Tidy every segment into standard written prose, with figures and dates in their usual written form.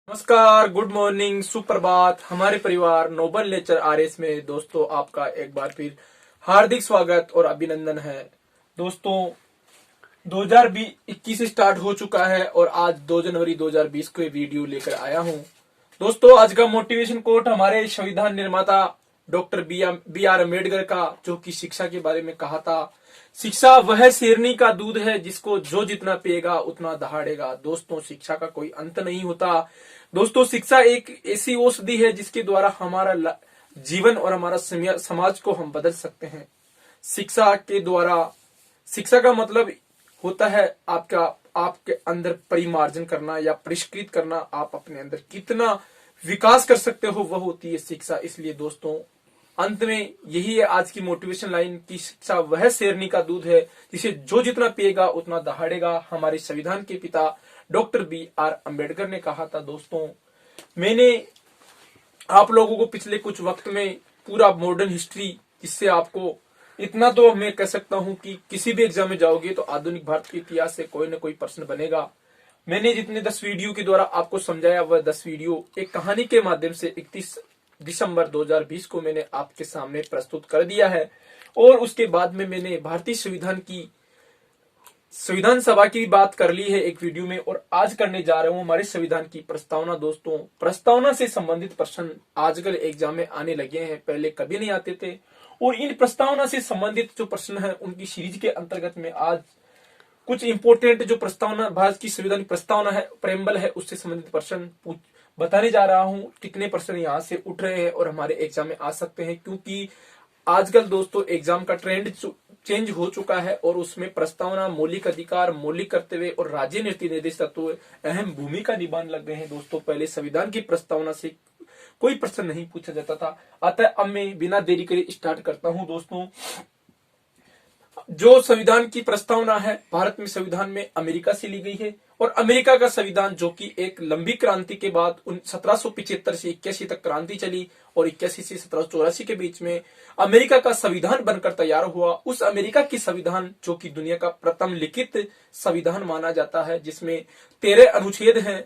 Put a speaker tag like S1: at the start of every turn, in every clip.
S1: नमस्कार, good morning, सुप्रभात हमारे परिवार नोबल नेचर आरएस में दोस्तों आपका एक बार फिर हार्दिक स्वागत और अभिनंदन है। दोस्तों 2021 स्टार्ट हो चुका है और आज 2 जनवरी 2020 को ये वीडियो लेकर आया हूं। दोस्तों आज का मोटिवेशन कोट हमारे संविधान निर्माता डॉक्टर बी आर अम्बेडकर का, जो कि शिक्षा के बारे में कहा था। शिक्षा वह शेरनी का दूध है जिसको जो जितना पिएगा उतना दहाड़ेगा। दोस्तों शिक्षा का कोई अंत नहीं होता। दोस्तों शिक्षा एक ऐसी औषधि है जिसके द्वारा हमारा जीवन और हमारा समाज को हम बदल सकते हैं। शिक्षा के द्वारा, शिक्षा का मतलब होता है आपके अंदर परिमार्जन करना या परिष्कृत करना। आप अपने अंदर कितना विकास कर सकते हो वह होती है शिक्षा। इसलिए दोस्तों अंत में यही है आज की मोटिवेशन लाइन की शिक्षा वह शेरनी का दूध है जिसे जो जितना पिएगा उतना दहाड़ेगा। हमारे संविधान के पिता डॉक्टर बी आर अम्बेडकर ने कहा था। दोस्तों मैंने आप लोगों को पिछले कुछ वक्त में पूरा मॉडर्न हिस्ट्री, जिससे आपको इतना तो मैं कह सकता हूं कि किसी भी एग्जाम में जाओगे तो आधुनिक भारत के इतिहास से कोई न कोई प्रश्न बनेगा। मैंने जितने 10 वीडियो के द्वारा आपको समझाया वह 10 वीडियो एक कहानी के माध्यम से 31 दिसंबर 2020 को मैंने आपके सामने प्रस्तुत कर दिया है। और उसके बाद में मैंने भारतीय संविधान सभा की बात कर ली है एक वीडियो में, और आज करने जा रहा हूं हमारे संविधान की प्रस्तावना। दोस्तों प्रस्तावना से संबंधित प्रश्न आजकल एग्जाम में आने लगे हैं, पहले कभी नहीं आते थे। और इन प्रस्तावना से संबंधित जो प्रश्न है उनकी सीरीज के अंतर्गत में आज कुछ इंपोर्टेंट जो प्रस्तावना, भारत की संविधान प्रस्तावना है, प्रेम्बल है, उससे संबंधित प्रश्न बताने जा रहा हूं। कितने प्रश्न यहाँ से उठ रहे हैं और हमारे एग्जाम में आ सकते हैं, क्योंकि आजकल दोस्तों एग्जाम का ट्रेंड चेंज हो चुका है और उसमें प्रस्तावना, मौलिक अधिकार, मौलिक कर्तव्य और राज्य नीति निर्देश तत्व अहम भूमिका निभाने लग गए हैं। दोस्तों पहले संविधान की प्रस्तावना से कोई प्रश्न नहीं पूछा जाता था। अतः अब मैं बिना देरी करे स्टार्ट करता हूं। दोस्तों जो संविधान की प्रस्तावना है भारत में संविधान में अमेरिका से ली गई है, और अमेरिका का संविधान जो कि एक लंबी क्रांति के बाद 1775 से 81 तक क्रांति चली और 81 से 1784 के बीच में अमेरिका का संविधान बनकर तैयार हुआ। उस अमेरिका की संविधान जो कि दुनिया का प्रथम लिखित संविधान माना जाता है, जिसमें 13 अनुच्छेद हैं,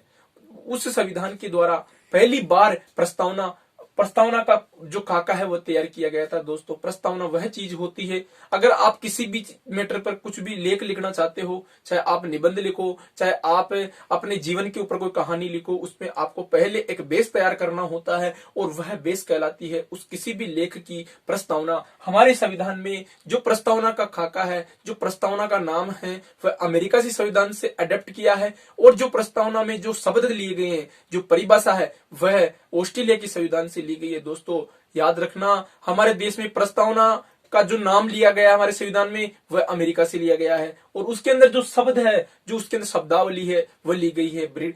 S1: उस संविधान के द्वारा पहली बार प्रस्तावना का जो खाका है वह तैयार किया गया था। दोस्तों प्रस्तावना वह चीज होती है, अगर आप किसी भी मैटर पर कुछ भी लेख लिखना चाहते हो, चाहे आप निबंध लिखो, चाहे आप अपने जीवन के ऊपर कोई कहानी लिखो, उसमें आपको पहले एक बेस तैयार करना होता है और वह बेस कहलाती है उस किसी भी लेख की प्रस्तावना। हमारे संविधान में जो प्रस्तावना का खाका है, जो प्रस्तावना का नाम है, वह अमेरिका से संविधान से अडेप्ट किया है, और जो प्रस्तावना में जो शब्द लिए गए हैं, जो परिभाषा है, वह ऑस्ट्रेलिया की संविधान से ली गई है। दोस्तों याद रखना, हमारे देश में प्रस्तावना का जो नाम लिया गया हमारे संविधान में वह अमेरिका से लिया गया है, और उसके अंदर जो शब्द है, जो उसके अंदर शब्दावली है, वह ली गई है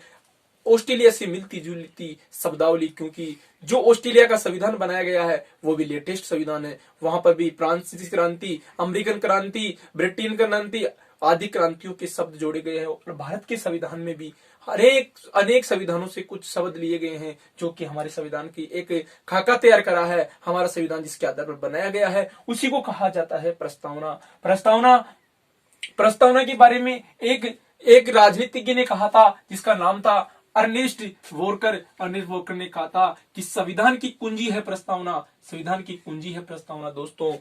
S1: ऑस्ट्रेलिया से मिलती जुलती शब्दावली, क्योंकि जो ऑस्ट्रेलिया का संविधान बनाया गया है वो भी लेटेस्ट संविधान है। वहां पर भी फ्रांसीसी क्रांति, अमेरिकन क्रांति, ब्रिटेन क्रांति आदि क्रांतियों के शब्द जोड़े गए हैं, और भारत के संविधान में भी अनेक संविधानों से कुछ शब्द लिए गए हैं जो कि हमारे संविधान की एक खाका तैयार करा है। हमारा संविधान जिसके आधार पर बनाया गया है उसी को कहा जाता है प्रस्तावना। प्रस्तावना के बारे में एक राजनीतिज्ञ ने कहा था जिसका नाम था अर्नेस्ट वोकर ने कहा था कि संविधान की कुंजी है प्रस्तावना, संविधान की कुंजी है प्रस्तावना। दोस्तों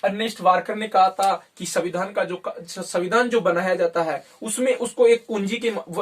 S1: अर्नेस्ट वार्कर ने कहा था कि संविधान जो बनाया जाता है उसमें उसको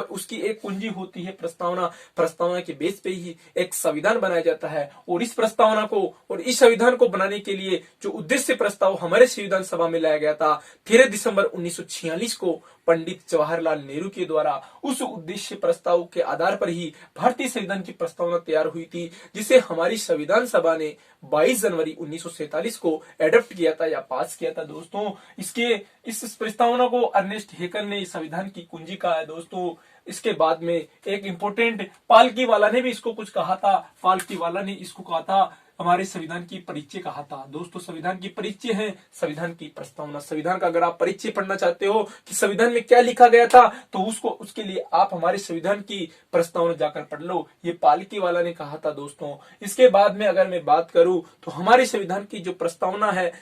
S1: उसकी एक कुंजी होती है प्रस्तावना के बेस पे ही एक संविधान बनाया जाता है। और इस संविधान को बनाने के लिए जो उद्देश्य प्रस्ताव हमारे संविधान सभा में लाया गया था 13 दिसंबर 1946 को पंडित जवाहरलाल नेहरू के द्वारा, उस उद्देश्य प्रस्ताव के आधार पर ही भारतीय संविधान की प्रस्तावना तैयार हुई थी, जिसे हमारी संविधान सभा ने 22 जनवरी 1947 को एडॉप्ट किया था या पास किया था। दोस्तों इस प्रस्तावना को अर्नेस्ट हेकल ने संविधान की कुंजी कहा है। दोस्तों इसके बाद में एक इंपोर्टेंट पालकी वाला ने भी इसको कुछ कहा था। पालकी वाला ने इसको कहा था हमारे संविधान की परिचय कहा था। दोस्तों संविधान की परिचय है संविधान की प्रस्तावना। संविधान का अगर आप परिचय पढ़ना चाहते हो कि संविधान में क्या लिखा गया था, तो उसके लिए आप हमारे संविधान की प्रस्तावना जाकर पढ़ लो, ये पालकी वाला ने कहा था। दोस्तों इसके बाद में अगर मैं बात करूं तो हमारे संविधान की जो प्रस्तावना है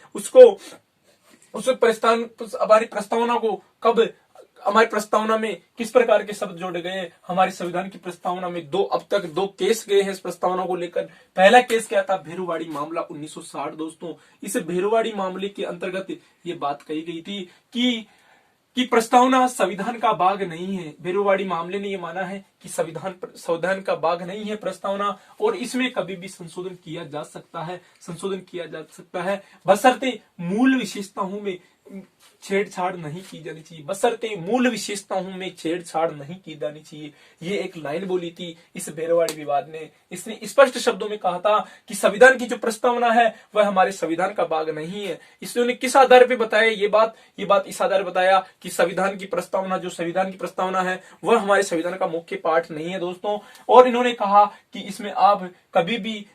S1: हमारी प्रस्तावना को कब हमारी प्रस्तावना में किस प्रकार के शब्द जोड़े गए। हमारे संविधान की प्रस्तावना में अब तक दो केस गए हैं इस प्रस्तावना को लेकर। पहला केस क्या था, भेरूवाड़ी मामला 1960 दोस्तों। इस भेरूवाड़ी मामले के अंतर्गत ये बात कही गई थी कि प्रस्तावना संविधान का भाग नहीं है। भेरूवाड़ी मामले ने यह माना है कि संविधान का भाग नहीं है प्रस्तावना, और इसमें कभी भी संशोधन किया जा सकता है बशर्ते मूल विशेषताओं में छेड़छाड़ नहीं की जानी चाहिए। बशर्ते मूल विशेषताओं में छेड़छाड़ नहीं की जानी चाहिए। ये एक लाइन बोली थी इस भेरूवाड़ी विवाद ने। इसने स्पष्ट शब्दों में कहा था कि संविधान की जो प्रस्तावना है वह हमारे संविधान का भाग नहीं है। इसने किस आधार पे बताया ये बात इस आधार पे बताया कि संविधान की प्रस्तावना है वह हमारे संविधान का मुख्य पाठ नहीं है दोस्तों। और इन्होंने कहा कि इसमें आप कभी भी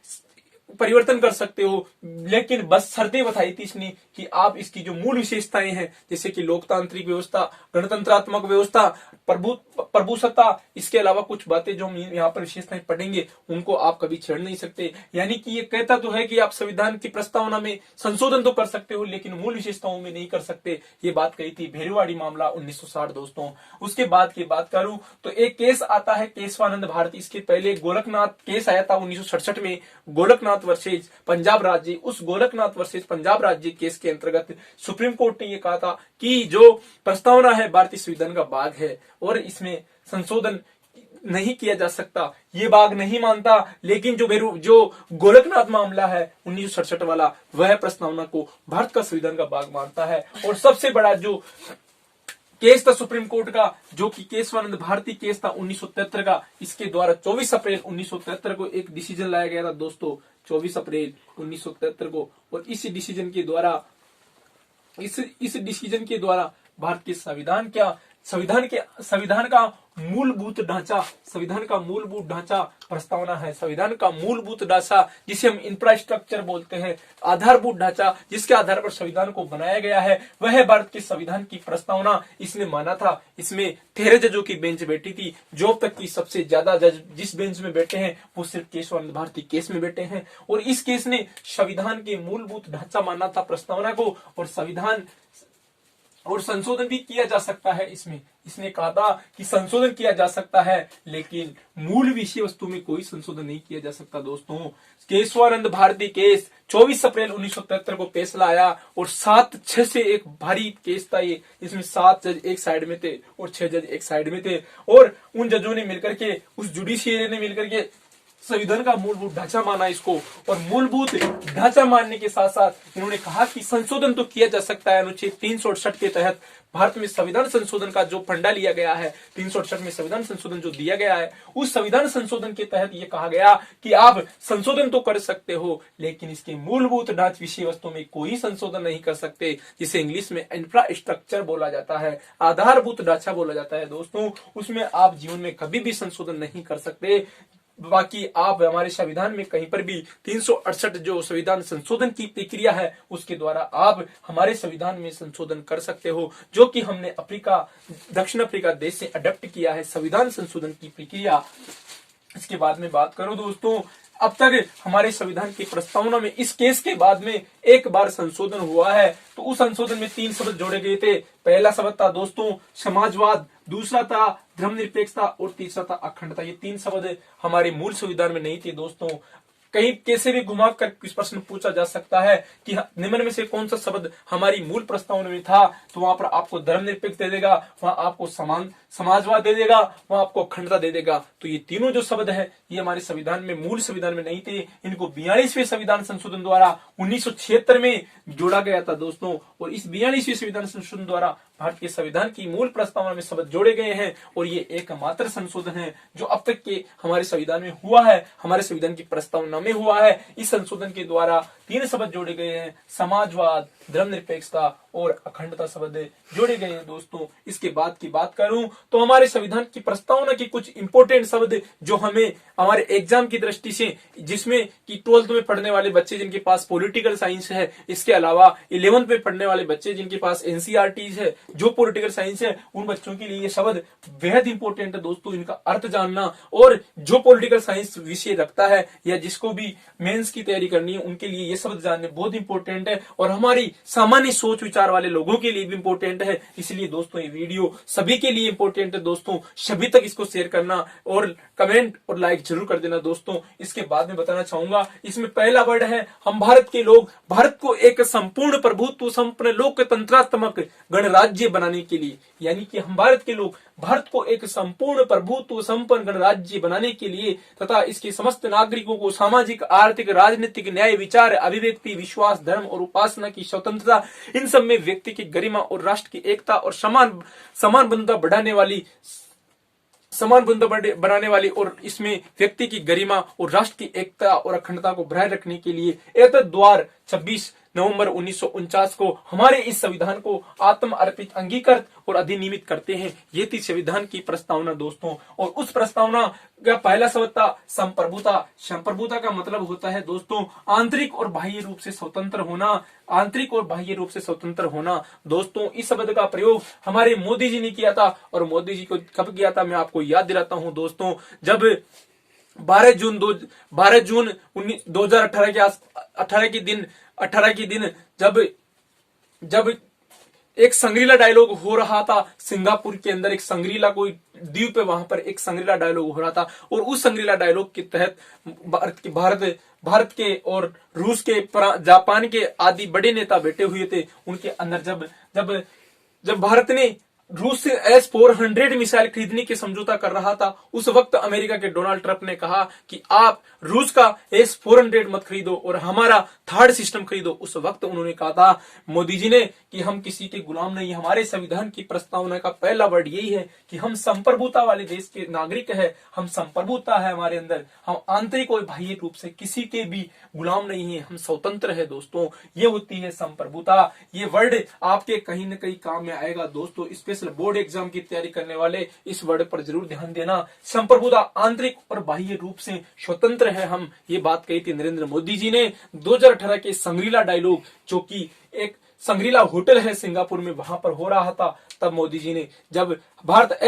S1: परिवर्तन कर सकते हो, लेकिन बस शर्तें बताई थी इसने कि आप इसकी जो मूल विशेषताएं हैं, जैसे कि लोकतांत्रिक व्यवस्था, गणतंत्रात्मक व्यवस्था, प्रभुसत्ता, इसके अलावा कुछ बातें जो हम यहाँ पर विशेषताएं पढ़ेंगे उनको आप कभी छेड़ नहीं सकते। यानी कि ये कहता तो है कि आप संविधान की प्रस्तावना में संशोधन तो कर सकते हो लेकिन मूल विशेषताओं में नहीं कर सकते। ये बात कही थी भेरूवाड़ी मामला 1960 दोस्तों। उसके बाद की बात करूं तो एक केस आता है केशवानंद भारती। इसके पहले गोलकनाथ केस आया था 1967 में, गोलकनाथ वर्सेज पंजाब राज्य। उस गोलकनाथ वर्सेज पंजाब राज्य केस के अंतर्गत सुप्रीम कोर्ट ने यह कहा था कि जो प्रस्तावना है भारतीय संविधान का भाग है और इसमें संशोधन नहीं किया जा सकता, ये भाग नहीं मानता। लेकिन जो गोलकनाथ मामला है 1967 वाला, वह प्रस्तावना को भारत का संविधान का भाग मानता है। और सबसे बड़ा जो केस था सुप्रीम कोर्ट का, जो कि केशवानंद भारती केस था 1973 का, इसके द्वारा 24 अप्रैल 1973 को एक डिसीजन लाया गया था दोस्तों, 24 अप्रैल 1973 को। और इस डिसीजन के द्वारा भारत के संविधान का मूलभूत ढांचा प्रस्तावना है। संविधान का मूलभूत ढांचा, जिसे हम इंफ्रास्ट्रक्चर बोलते हैं, आधारभूत ढांचा जिसके आधार पर संविधान को बनाया गया है, वह है भारत के संविधान की प्रस्तावना। इसने माना था, इसमें 13 जजों की बेंच बैठी थी। जो अब तक की सबसे ज्यादा जज जिस बेंच में बैठे हैं वो सिर्फ केशवानंद भारती केस में बैठे हैं। और इस केस ने संविधान के मूलभूत ढांचा माना था प्रस्तावना को, और संशोधन भी किया जा सकता है। इसने कहा था कि संशोधन किया जा सकता है लेकिन मूल विषय वस्तु में कोई संशोधन नहीं किया जा सकता दोस्तों। केशवानंद भारती केस 24 अप्रैल 1973 को फैसला आया और 7-6 से एक भारी केस था ये। इसमें 7 जज एक साइड में थे और 6 जज एक साइड में थे। और उन जजों ने मिलकर के, उस जुडिशियरी ने मिलकर के संविधान का मूलभूत ढांचा माना इसको। और मूलभूत ढांचा मानने के साथ साथ इन्होंने कहा कि संशोधन तो किया जा सकता है। अनुच्छेद 368 के तहत भारत में संविधान संशोधन का जो फंडा लिया गया है, 368 में संविधान संशोधन जो दिया गया है, उस संविधान संशोधन के तहत ये कहा गया कि आप संशोधन तो कर सकते हो लेकिन इसके मूलभूत ढांचे विषय वस्तु में कोई संशोधन नहीं कर सकते, जिसे इंग्लिश में इंफ्रास्ट्रक्चर बोला जाता है, आधारभूत ढांचा बोला जाता है दोस्तों। उसमें आप जीवन में कभी भी संशोधन नहीं कर सकते। बाकी आप हमारे संविधान में कहीं पर भी 368 जो संविधान संशोधन की प्रक्रिया है उसके द्वारा आप हमारे संविधान में संशोधन कर सकते हो, जो कि हमने दक्षिण अफ्रीका देश से अडॉप्ट किया है संविधान संशोधन की प्रक्रिया। इसके बाद में बात करो दोस्तों, अब तक हमारे संविधान की प्रस्तावना में इस केस के बाद में एक बार संशोधन हुआ है। तो उस संशोधन में 3 शब्द जोड़े गए थे। पहला शब्द था दोस्तों समाजवाद, दूसरा था धर्मनिरपेक्षता और तीसरा था अखंडता। ये 3 शब्द हमारे मूल संविधान में नहीं थे दोस्तों। कहीं कैसे भी घुमा कर इस प्रश्न पूछा जा सकता है कि निम्न में से कौन सा शब्द हमारी मूल प्रस्तावना में था, तो वहां पर आपको धर्मनिरपेक्ष दे देगा, वहां आपको समाजवाद दे देगा, वहां आपको अखंडता दे देगा। तो ये तीनों जो शब्द है ये हमारे संविधान में, मूल संविधान में नहीं थे। इनको 42वें संविधान संशोधन द्वारा 1976 में जोड़ा गया था दोस्तों। और इस 42वें संविधान संशोधन द्वारा भारत के संविधान की मूल प्रस्तावना में शब्द जोड़े गए हैं। और ये एकमात्र संशोधन है जो अब तक के हमारे संविधान में हुआ है, हमारे संविधान की प्रस्तावना में हुआ है। इस संशोधन के द्वारा 3 शब्द जोड़े गए हैं, समाजवाद, धर्मनिरपेक्षता और अखंडता शब्द जोड़े गए हैं दोस्तों। इसके बाद की बात करूं तो हमारे संविधान की प्रस्तावना के कुछ इंपोर्टेंट शब्द जो हमें हमारे एग्जाम की दृष्टि से, जिसमें कि 12th में पढ़ने वाले बच्चे जिनके पास पॉलिटिकल साइंस है, इसके अलावा 11th में पढ़ने वाले बच्चे जिनके पास एनसीईआरटी है, जो पॉलिटिकल साइंस है, उन बच्चों के लिए ये शब्द बेहद इंपॉर्टेंट है दोस्तों, इनका अर्थ जानना। और जो पॉलिटिकल साइंस विषय रखता है या जिसको भी मेंस की तैयारी करनी है, उनके लिए ये शब्द जानने बहुत इंपॉर्टेंट है। और हमारी सामान्य सोच विचार विचार वाले लोगों के लिए भी इंपॉर्टेंट है। इसलिए दोस्तों ये वीडियो सभी के लिए इंपॉर्टेंट है दोस्तों, सभी तक इसको शेयर करना और कमेंट और लाइक जरूर कर देना दोस्तों। इसके बाद में बताना चाहूंगा, इसमें पहला वर्ड है हम भारत के लोग भारत को एक संपूर्ण प्रभुत्व संपन्न लोकतंत्रात्मक गणराज्य बनाने के लिए, यानी कि हम भारत के लोग भारत को एक संपूर्ण प्रभुत्व संपन्न गणराज्य बनाने के लिए तथा इसके समस्त नागरिकों को सामाजिक, आर्थिक, राजनीतिक, न्याय, विचार, अभिव्यक्ति, विश्वास, धर्म और उपासना की स्वतंत्रता, इन सब में व्यक्ति की गरिमा और राष्ट्र की एकता और समान बंधुता बनाने वाली और इसमें व्यक्ति की गरिमा और राष्ट्र की एकता और अखंडता को बनाए रखने के लिए एतद्द्वारा 26 नवंबर 1949 को हमारे इस संविधान को आत्म अर्पित, अंगीकृत और अधिनियमित करते हैं। ये थी संविधान की प्रस्तावना दोस्तों। और उस प्रस्तावना का पहला शब्द था संप्रभुता। संप्रभुता का मतलब होता है दोस्तों आंतरिक और बाह्य रूप से स्वतंत्र होना। आंतरिक और बाह्य रूप से स्वतंत्र होना दोस्तों, इस शब्द का प्रयोग हमारे मोदी जी ने किया था। और मोदी जी को कब किया था, मैं आपको याद दिलाता हूं दोस्तों, जब 12 जून 2018 के दिन जब एक संग्रीला डायलॉग हो रहा था सिंगापुर के अंदर, एक संग्रीला कोई द्वीप है, वहां पर एक संग्रीला डायलॉग हो रहा था। और उस संग्रीला डायलॉग के तहत भारत के और रूस के, जापान के आदि बड़े नेता बैठे हुए थे। उनके अंदर जब भारत ने रूस से S-400 मिसाइल खरीदने की समझौता कर रहा था, उस वक्त अमेरिका के डोनाल्ड ट्रंप ने कहा कि आप रूस का S-400 मत खरीदो और हमारा थर्ड सिस्टम खरीदो। उस वक्त उन्होंने कहा था मोदी जी ने कि हम किसी के गुलाम नहीं। हमारे संविधान की प्रस्तावना का पहला वर्ड यही है कि हम संप्रभुता वाले देश के नागरिक है, हम संप्रभुता है हमारे अंदर, हम आंतरिक और बाह्य रूप से किसी के भी गुलाम नहीं है, हम स्वतंत्र है दोस्तों। ये होती है संप्रभुता। ये वर्ड आपके कहीं न कहीं काम में आएगा दोस्तों। स्पेशल बोर्ड एग्जाम की तैयारी करने वाले इस वर्ड पर जरूर ध्यान देना। संप्रभुता, आंतरिक और बाह्य रूप से स्वतंत्र है हम, ये बात कही थी नरेंद्र मोदी जी ने 2018 के संग्रीला डायलॉग, जो कि एक संग्रीला होटल है सिंगापुर में, वहां पर हो रहा था। तब मोदी जी ने, जब भारत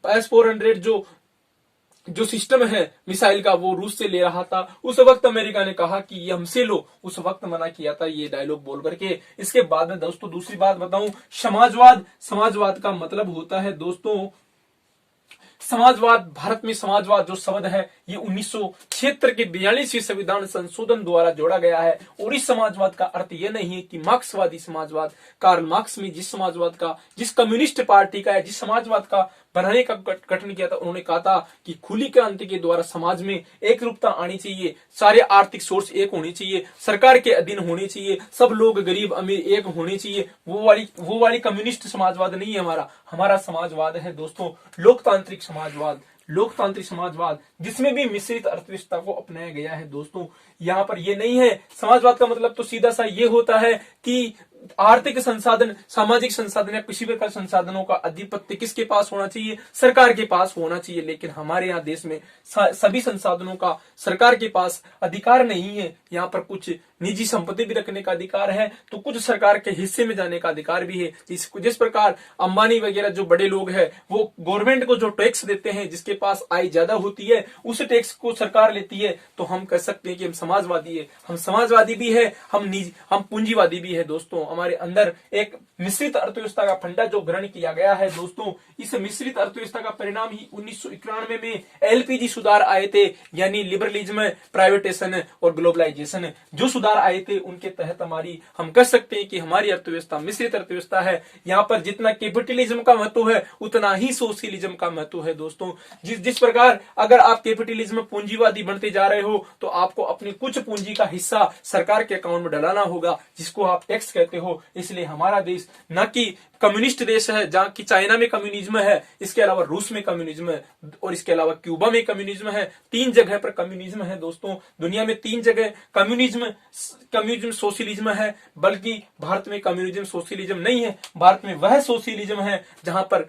S1: S-400 जो सिस्टम है मिसाइल का वो रूस से ले रहा था, उस वक्त अमेरिका ने कहा कि ये हमसे लो, उस वक्त मना किया था ये डायलॉग बोल करके। इसके बाद में दोस्तों दूसरी बात बताऊं, समाजवाद। समाजवाद का मतलब होता है दोस्तों समाजवाद। भारत में समाजवाद जो शब्द है ये 1976 के 42वें संविधान संशोधन द्वारा जोड़ा गया है। और इस समाजवाद का अर्थ ये नहीं है कि मार्क्सवादी समाजवाद, कार्ल मार्क्स में जिस समाजवाद का, जिस कम्युनिस्ट पार्टी का है, जिस समाजवाद का बनाने का गठन किया था, उन्होंने कहा था कि खुली क्रांति के द्वारा समाज में एक रूपता आनी चाहिए, सारे आर्थिक सोर्स एक होने चाहिए, सरकार के अधीन होने चाहिए, सब लोग गरीब अमीर एक होने चाहिए। वो वाली कम्युनिस्ट समाजवाद नहीं है हमारा समाजवाद है दोस्तों लोकतांत्रिक समाजवाद। लोकतांत्रिक समाजवाद जिसमें भी मिश्रित अर्थव्यवस्था को अपनाया गया है दोस्तों। यहाँ पर ये नहीं है, समाजवाद का मतलब तो सीधा सा ये होता है कि आर्थिक संसाधन, सामाजिक संसाधन या किसी प्रकार संसाधनों का अधिपत्य किसके पास होना चाहिए, सरकार के पास होना चाहिए। लेकिन हमारे यहाँ देश में सभी संसाधनों का सरकार के पास अधिकार नहीं है। यहाँ पर कुछ निजी संपत्ति भी रखने का अधिकार है, तो कुछ सरकार के हिस्से में जाने का अधिकार भी है। जिस प्रकार अंबानी वगैरह जो बड़े लोग हैं, वो गवर्नमेंट को जो टैक्स देते हैं, जिसके पास आय ज्यादा होती है उस टैक्स को सरकार लेती है, तो हम कह सकते हैं कि हम समाजवादी है। हम समाजवादी भी है, हम पूंजीवादी भी है दोस्तों। हमारे अंदर एक मिश्रित अर्थव्यवस्था का फंडा जो ग्रहण किया गया है दोस्तों। इस मिश्रित अर्थव्यवस्था का परिणाम ही 1991 में LPG सुधार आए थे, यानी लिबरलिज्म, प्राइवेटेशन और ग्लोबलाइजेशन जो सुधार आए थे, उनके तहत हम कह सकते हैं कि हमारी अर्थव्यवस्था मिश्रित अर्थव्यवस्था है। यहाँ पर जितना कैपिटलिज्म का महत्व है उतना ही सोशलिज्म का महत्व है दोस्तों। जिस प्रकार अगर आप कैपिटलिज्म पूंजीवादी बनते जा रहे हो, तो आपको अपने कुछ पूंजी का हिस्सा सरकार के अकाउंट में डलाना होगा, जिसको आप टैक्स कहते हो। इसलिए हमारा देश न कि कम्युनिस्ट देश है, जहाँ की चाइना में कम्युनिज्म है, इसके अलावा रूस में कम्युनिज्म है, और इसके अलावा क्यूबा में कम्युनिज्म है। 3 जगह पर कम्युनिज्म है दोस्तों। दुनिया में 3 जगह कम्युनिज्म सोशलिज्म है, बल्कि भारत में कम्युनिज्म सोशलिज्म नहीं है। भारत में वह सोशलिज्म है जहां पर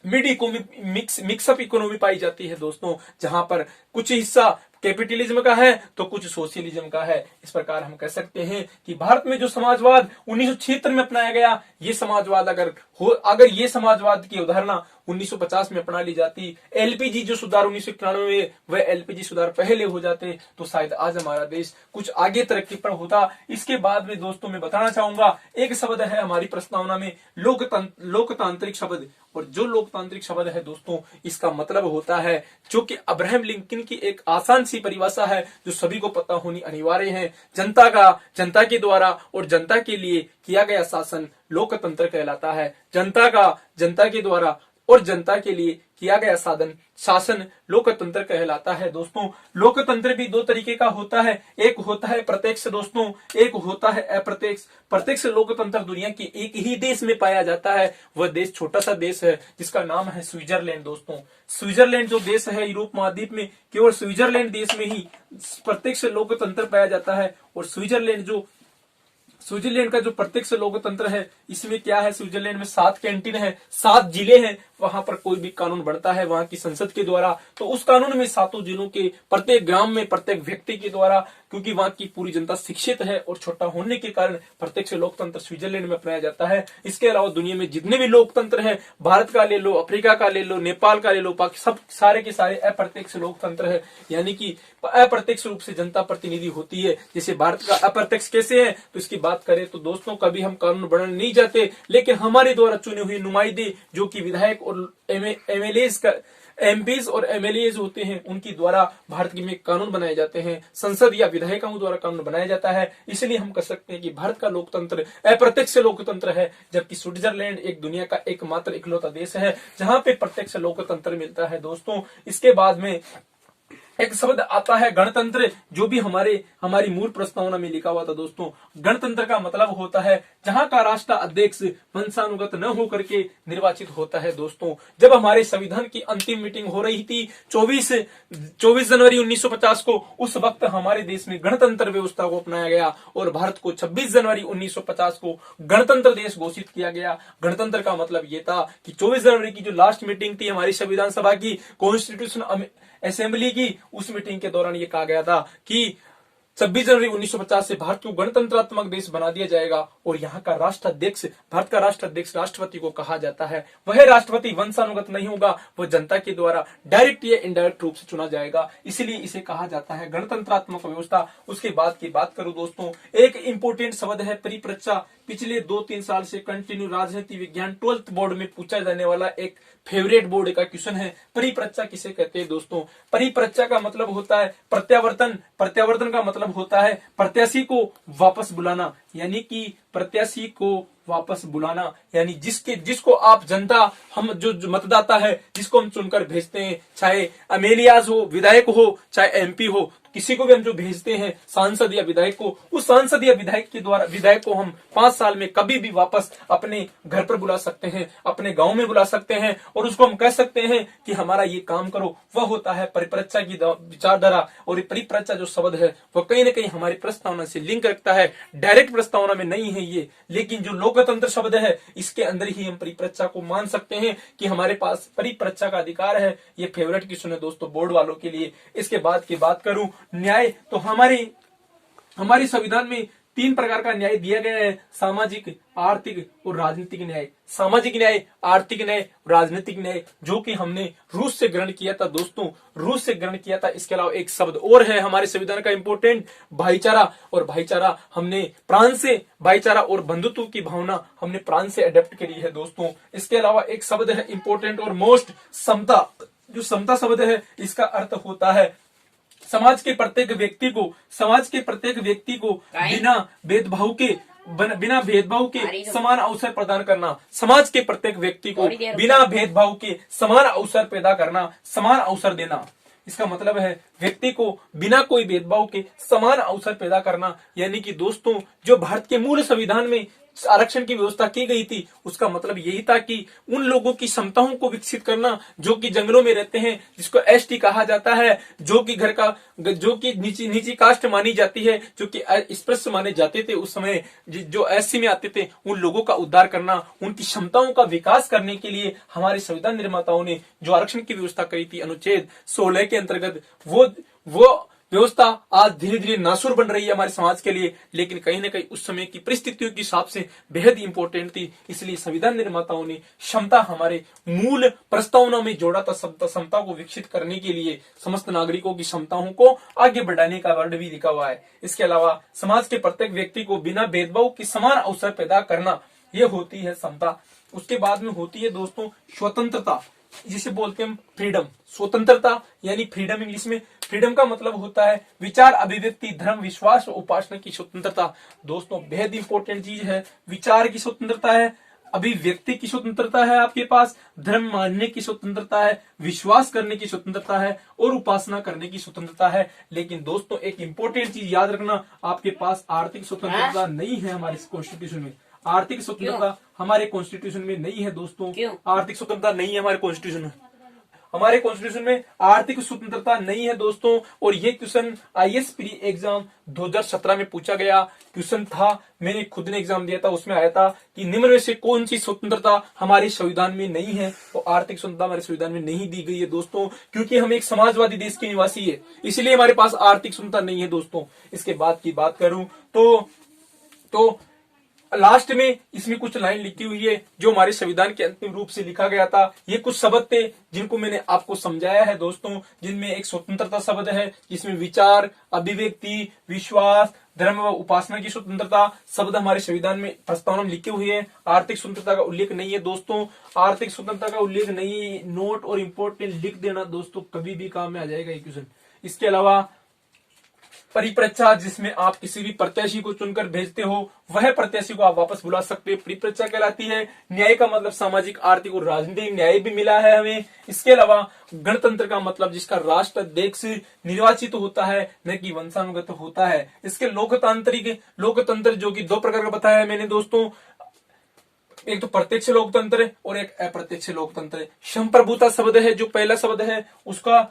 S1: मिक्सअप इकोनॉमी पाई जाती है दोस्तों, जहां पर कुछ हिस्सा कैपिटलिज्म का है तो कुछ सोशलिज्म का है। इस प्रकार हम कह सकते हैं कि भारत में जो समाजवाद 1976 में अपनाया गया, ये समाजवाद अगर ये समाजवाद की अवधारणा 1950 में अपना ली जाती, एलपीजी जो सुधार 1991 में, वह एलपीजी सुधार पहले हो जाते तो शायद आज हमारा देश कुछ आगे तरक्की पर होता। इसके बाद में दोस्तों मैं बताना चाहूंगा, एक शब्द है हमारी प्रस्तावना में लोकतांत्रिक शब्द, और जो लोकतांत्रिक शब्द है दोस्तों, इसका मतलब होता है, जो कि अब्राहम लिंकन की एक आसान सी परिभाषा है जो सभी को पता होनी अनिवार्य है, जनता के द्वारा और जनता के लिए किया गया शासन लोकतंत्र कहलाता है। जनता के द्वारा और जनता के लिए किया गया शासन लोकतंत्र कहलाता है। दोस्तों लोकतंत्र भी दो तरीके का होता है, एक होता है प्रत्यक्ष दोस्तों, एक होता है अप्रत्यक्ष। प्रत्यक्ष लोकतंत्र दुनिया के एक ही देश में पाया जाता है, वह देश छोटा सा देश है जिसका नाम है स्विट्जरलैंड। दोस्तों स्विट्जरलैंड जो देश है यूरोप महाद्वीप में, केवल स्विट्जरलैंड देश में ही प्रत्यक्ष लोकतंत्र पाया जाता है। और स्विट्जरलैंड का जो प्रत्यक्ष लोकतंत्र है, इसमें क्या है, स्विट्जरलैंड में 7 कैंटीन है, 7 जिले हैं, वहां पर कोई भी कानून बढ़ता है वहां की संसद के द्वारा, तो उस कानून में 7 जिलों के प्रत्येक ग्राम में प्रत्येक व्यक्ति के द्वारा, क्योंकि वहां की पूरी जनता शिक्षित है और छोटा होने के कारण प्रत्यक्ष लोकतंत्र स्विट्जरलैंड में अपनाया जाता है। इसके अलावा दुनिया में जितने भी लोकतंत्र हैं, भारत का ले लो, अफ्रीका का ले लो, नेपाल का ले लो, सब सारे के सारे अप्रत्यक्ष लोकतंत्र है, यानी कि अप्रत्यक्ष रूप से जनता प्रतिनिधि होती है। जैसे भारत का अप्रत्यक्ष कैसे है, तो इसकी बात करें तो दोस्तों कभी हम कानून बनाने नहीं जाते, लेकिन हमारे द्वारा चुने हुए नुमाइंदे जो कि विधायक और एमपीज और एमएलए होते हैं, उनकी द्वारा भारत में कानून बनाए जाते हैं, संसद या विधायकों द्वारा कानून बनाया जाता है। इसलिए हम कह सकते हैं कि भारत का लोकतंत्र अप्रत्यक्ष लोकतंत्र है, जबकि स्विट्जरलैंड एक दुनिया का एकमात्र इकलौता देश है जहां पे प्रत्यक्ष लोकतंत्र मिलता है। दोस्तों इसके बाद में एक शब्द आता है गणतंत्र, जो भी हमारी मूल प्रस्तावना में लिखा हुआ था। दोस्तों गणतंत्र का मतलब होता है जहां का राष्ट्र अध्यक्ष वंशानुगत न होकर के निर्वाचित होता है। दोस्तों जब हमारे संविधान की अंतिम मीटिंग हो रही थी 24 जनवरी 1950 को, उस वक्त हमारे देश में गणतंत्र व्यवस्था को अपनाया गया और भारत को 26 जनवरी 1950 को गणतंत्र देश घोषित किया गया। गणतंत्र का मतलब ये था कि 24 जनवरी की जो लास्ट मीटिंग थी हमारी संविधान सभा की, कॉन्स्टिट्यूशन असेंबली की, उस मीटिंग के दौरान ये कहा गया था कि 26 जनवरी 1950 से भारत को गणतंत्रात्मक देश बना दिया जाएगा और यहाँ का राष्ट्राध्यक्ष, भारत का राष्ट्राध्यक्ष राष्ट्रपति को कहा जाता है। वह राष्ट्रपति वंशानुगत नहीं होगा, वह जनता के द्वारा डायरेक्ट या इनडायरेक्ट रूप से चुना जाएगा, इसलिए इसे कहा जाता है गणतंत्रात्मक व्यवस्था। उसके बाद की बात करूं दोस्तों, एक इंपोर्टेंट शब्द है परिपृच्छा। पिछले 2-3 साल से कंटिन्यू राजनीति विज्ञान 12th बोर्ड में पूछा जाने वाला एक फेवरेट बोर्ड का क्वेश्चन है, परिपृच्छा किसे कहते हैं। दोस्तों परिपृच्छा का मतलब होता है प्रत्यावर्तन का मतलब होता है प्रत्याशी को वापस बुलाना, यानी कि प्रत्याशी को वापस बुलाना, यानी जिसको आप जनता, हम जो मतदाता है जिसको हम चुनकर भेजते हैं, चाहे एमएलएज हो, विधायक हो, चाहे एमपी हो, किसी को भी हम जो भेजते हैं सांसद या विधायक को, उस सांसद या विधायक को हम 5 साल में कभी भी वापस अपने घर पर बुला सकते हैं, अपने गांव में बुला सकते हैं और उसको हम कह सकते हैं कि हमारा ये काम करो। वह होता है परिपृच्छा की विचारधारा। और परिपृच्छा जो शब्द है वह कहीं ना कहीं हमारी प्रस्तावना से लिंक रखता है, डायरेक्ट प्रस्तावना में नहीं है ये, लेकिन जो लोकतंत्र शब्द है इसके अंदर ही हम परिपृच्छा को मान सकते हैं कि हमारे पास परिपृच्छा का अधिकार है। ये फेवरेट क्वेश्चन है दोस्तों बोर्ड वालों के लिए। इसके बाद की बात करूं न्याय, तो हमारे संविधान में 3 प्रकार का न्याय दिया गया है, सामाजिक, आर्थिक और राजनीतिक न्याय। सामाजिक न्याय, आर्थिक न्याय, राजनीतिक न्याय, जो कि हमने रूस से ग्रहण किया था। दोस्तों रूस से ग्रहण किया था। इसके अलावा एक शब्द और है हमारे संविधान का इंपोर्टेंट, भाईचारा। और भाईचारा हमने फ्रांस से, भाईचारा और बंधुत्व की भावना हमने फ्रांस से अडेप्ट करी है। दोस्तों इसके अलावा एक शब्द है इंपोर्टेंट और मोस्ट, समता। जो समता शब्द है इसका अर्थ होता है समाज के प्रत्येक व्यक्ति को बिना भेदभाव के समान अवसर प्रदान करना। समाज के प्रत्येक व्यक्ति को बिना भेदभाव के समान अवसर पैदा करना, समान अवसर देना। इसका मतलब है व्यक्ति को बिना कोई भेदभाव के समान अवसर पैदा करना। यानी कि दोस्तों जो भारत के मूल संविधान में आरक्षण की व्यवस्था की गई थी, उसका मतलब यही था कि उन लोगों की क्षमताओं को विकसित करना जो कि जंगलों में रहते हैं, जिसको एसटी कहा जाता है, जो कि नीची कास्ट मानी जाती है, जो कि स्पृश्य माने जाते थे उस समय, जो एससी में आते थे, उन लोगों का उद्धार करना, उनकी क्षमताओं का विकास करने के लिए हमारे संविधान निर्माताओं ने जो आरक्षण की व्यवस्था करी थी अनुच्छेद 16 के अंतर्गत, व्यवस्था आज धीरे धीरे नासुर बन रही है हमारे समाज के लिए, लेकिन कहीं ना कहीं उस समय की परिस्थितियों के हिसाब से बेहद इंपॉर्टेंट थी। इसलिए संविधान निर्माताओं ने क्षमता हमारे मूल प्रस्तावना में जोड़ा था। समता को विकसित करने के लिए समस्त नागरिकों की क्षमताओं को आगे बढ़ाने का वर्ड भी लिखा हुआ है। इसके अलावा समाज के प्रत्येक व्यक्ति को बिना भेदभाव की समान अवसर पैदा करना, यह होती है समता। उसके बाद में होती है दोस्तों स्वतंत्रता, जिसे बोलते हैं फ्रीडम। स्वतंत्रता यानी फ्रीडम, इंग्लिश में फ्रीडम का मतलब होता है विचार, अभिव्यक्ति, धर्म, विश्वास और उपासना की स्वतंत्रता। दोस्तों बेहद इंपॉर्टेंट चीज है। विचार की स्वतंत्रता है, अभिव्यक्ति की स्वतंत्रता है, आपके पास धर्म मानने की स्वतंत्रता है, विश्वास करने की स्वतंत्रता है और उपासना करने की स्वतंत्रता है। लेकिन दोस्तों एक इंपॉर्टेंट चीज याद रखना, आपके पास आर्थिक स्वतंत्रता नहीं है हमारे कॉन्स्टिट्यूशन में। आर्थिक स्वतंत्रता हमारे कॉन्स्टिट्यूशन में नहीं है दोस्तों। आर्थिक स्वतंत्रता नहीं है हमारे कॉन्स्टिट्यूशन में। हमारे कॉन्स्टिट्यूशन में आर्थिक स्वतंत्रता नहीं है दोस्तों। और ये क्वेश्चन आईएएस प्री एग्जाम 2017 में पूछा गया क्वेश्चन था। मैंने खुद ने एग्जाम दिया था, उसमें आया था कि निम्न में से कौन सी स्वतंत्रता हमारे संविधान में नहीं है। तो आर्थिक स्वतंत्रता हमारे संविधान में नहीं दी गई है दोस्तों, क्योंकि हम एक समाजवादी देश के निवासी है, इसलिए हमारे पास आर्थिक स्वतंत्रता नहीं है दोस्तों। इसके बाद की बात करूं तो लास्ट में इसमें कुछ लाइन लिखी हुई है जो हमारे संविधान के अंतिम रूप से लिखा गया था। ये कुछ शब्द थे जिनको मैंने आपको समझाया है दोस्तों, जिनमें एक स्वतंत्रता शब्द है जिसमें विचार, अभिव्यक्ति, विश्वास, धर्म व उपासना की स्वतंत्रता शब्द हमारे संविधान में प्रस्तावना में लिखे हुए हैं। आर्थिक स्वतंत्रता का उल्लेख नहीं है दोस्तों। आर्थिक स्वतंत्रता का उल्लेख नहीं, नोट और इम्पोर्टेंट लिख देना दोस्तों, कभी भी काम में आ जाएगा ये क्वेश्चन। इसके अलावा परिपरीक्षा, जिसमें आप किसी भी प्रत्याशी को चुनकर भेजते हो, वह प्रत्याशी को आप वापस बुला सकते हैं, परिपरीक्षा कहलाती है। न्याय का मतलब सामाजिक, आर्थिक और राजनीतिक न्याय भी मिला है हमें। इसके अलावा गणतंत्र का मतलब जिसका राष्ट्राध्यक्ष निर्वाचित होता है, न कि वंशानुगत होता है। इसके लोकतंत्र जो कि दो प्रकार का बताया है मैंने दोस्तों, एक तो प्रत्यक्ष लोकतंत्र और एक अप्रत्यक्ष लोकतंत्र। संप्रभुता शब्द है जो पहला शब्द है, उसका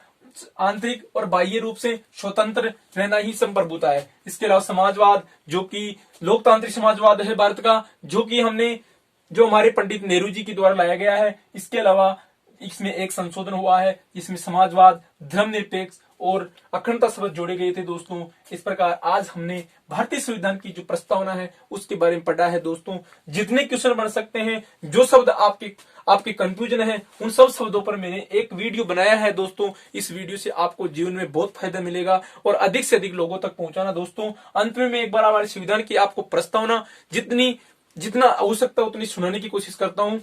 S1: आंतरिक और बाह्य रूप से स्वतंत्र रहना ही संप्रभुता है। इसके अलावा समाजवाद जो कि लोकतांत्रिक समाजवाद है भारत का, जो हमारे पंडित नेहरू जी के द्वारा लाया गया है। इसके अलावा इसमें एक संशोधन हुआ है, इसमें समाजवाद, धर्मनिरपेक्ष और अखंडता शब्द जोड़े गए थे दोस्तों। इस प्रकार आज हमने भारतीय संविधान की जो प्रस्तावना है उसके बारे में पढ़ा है दोस्तों। जितने क्वेश्चन बन सकते हैं, जो शब्द आपके कंफ्यूजन है, उन सब शब्दों पर मैंने एक वीडियो बनाया है दोस्तों। इस वीडियो से आपको जीवन में बहुत फायदा मिलेगा और अधिक से अधिक लोगों तक पहुंचाना दोस्तों। अंत में मैं एक बार हमारे संविधान की आपको प्रस्तावना जितना आवश्यकता उतनी सुनाने की कोशिश करता हूं।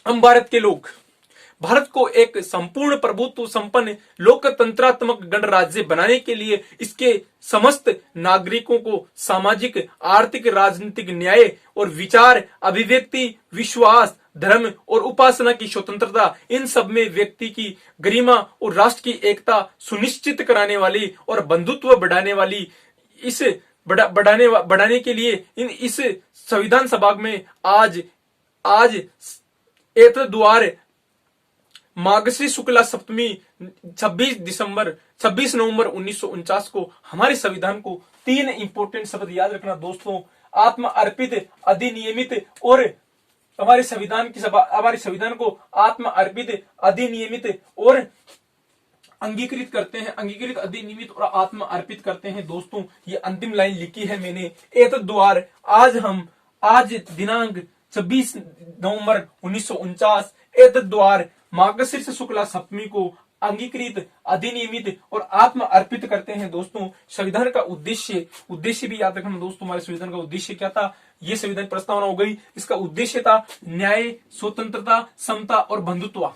S1: हम भारत को एक संपूर्ण प्रभुत्व संपन्न लोकतंत्रात्मक गणराज्य बनाने के लिए इसके समस्त नागरिकों को सामाजिक, आर्थिक, राजनीतिक न्याय और विचार, अभिव्यक्ति, विश्वास, धर्म और उपासना की स्वतंत्रता, इन सब में व्यक्ति की गरिमा और राष्ट्र की एकता सुनिश्चित कराने वाली और बंधुत्व बढ़ाने वाली बढ़ाने के लिए इस संविधान सभा में आज एतद्वारा मार्गशीर्ष शुक्ला सप्तमी 26 नवंबर 1949 को हमारे संविधान को 3 इंपोर्टेंट शब्द याद रखना दोस्तों। आत्म अर्पित, अधिनियमित और हमारे संविधान को आत्म अर्पित, अधिनियमित और अंगीकृत करते हैं। अंगीकृत, अधिनियमित और आत्म अर्पित करते हैं दोस्तों। ये अंतिम लाइन लिखी है मैंने। एतद्वार आज दिनांक 26 नवंबर 1949 एतद्वार मार्गशीर्ष शुक्ला सप्तमी को अंगीकृत, अधिनियमित और आत्म अर्पित करते हैं दोस्तों। संविधान का उद्देश्य भी याद रखना दोस्तों। हमारे संविधान का उद्देश्य क्या था? ये संविधान प्रस्तावना हो गई। इसका उद्देश्य था न्याय, स्वतंत्रता, समता और बंधुत्व।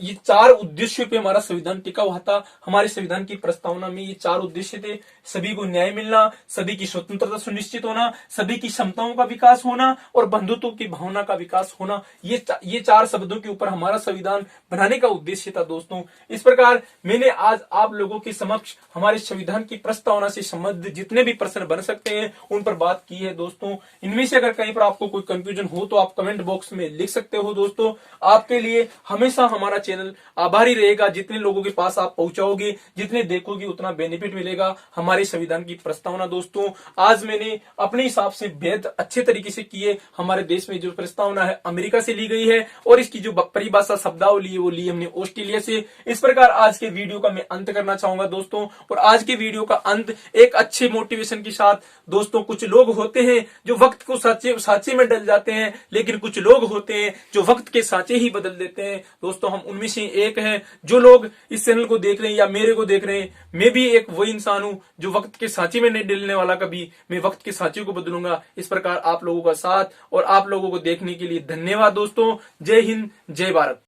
S1: ये 4 उद्देश्यों पे हमारा संविधान टिका हुआ था। हमारे संविधान की प्रस्तावना में ये 4 उद्देश्य थे। सभी को न्याय मिलना, सभी की स्वतंत्रता सुनिश्चित होना, सभी की क्षमताओं का विकास होना और बंधुत्व की भावना का विकास होना। ये 4 शब्दों के ऊपर हमारा संविधान बनाने का उद्देश्य था दोस्तों। इस प्रकार मैंने आज आप लोगों के समक्ष हमारे संविधान की प्रस्तावना से संबंधित जितने भी प्रश्न बन सकते हैं उन पर बात की है दोस्तों। इनमें से अगर कहीं पर आपको कोई कंफ्यूजन हो तो आप कमेंट बॉक्स में लिख सकते हो दोस्तों। आपके लिए हमें हमेशा हमारा चैनल आभारी रहेगा। जितने लोगों के पास आप पहुंचाओगे, जितने देखोगे, उतना बेनिफिट मिलेगा हमारे संविधान की प्रस्तावना। दोस्तों आज मैंने अपने हिसाब से बेहद अच्छे तरीके से किए। हमारे देश में जो प्रस्तावना है अमेरिका से ली गई है और इसकी जो परिभाषा शब्दावली है वो ली हमने ऑस्ट्रेलिया से। इस प्रकार आज के वीडियो का मैं अंत करना चाहूंगा दोस्तों। और आज के वीडियो का अंत एक अच्छे मोटिवेशन के साथ। दोस्तों कुछ लोग होते हैं जो वक्त को साँचे में डल जाते हैं, लेकिन कुछ लोग होते हैं जो वक्त के साँचे ही बदल देते हैं। दोस्तों हम उनमें से एक हैं। जो लोग इस चैनल को देख रहे हैं या मेरे को देख रहे हैं, मैं भी एक वही इंसान हूं जो वक्त के साँचे में नहीं डलने वाला। कभी मैं वक्त के साँचे को बदलूंगा। इस प्रकार आप लोगों का साथ और आप लोगों को देखने के लिए धन्यवाद दोस्तों। जय हिंद, जय भारत।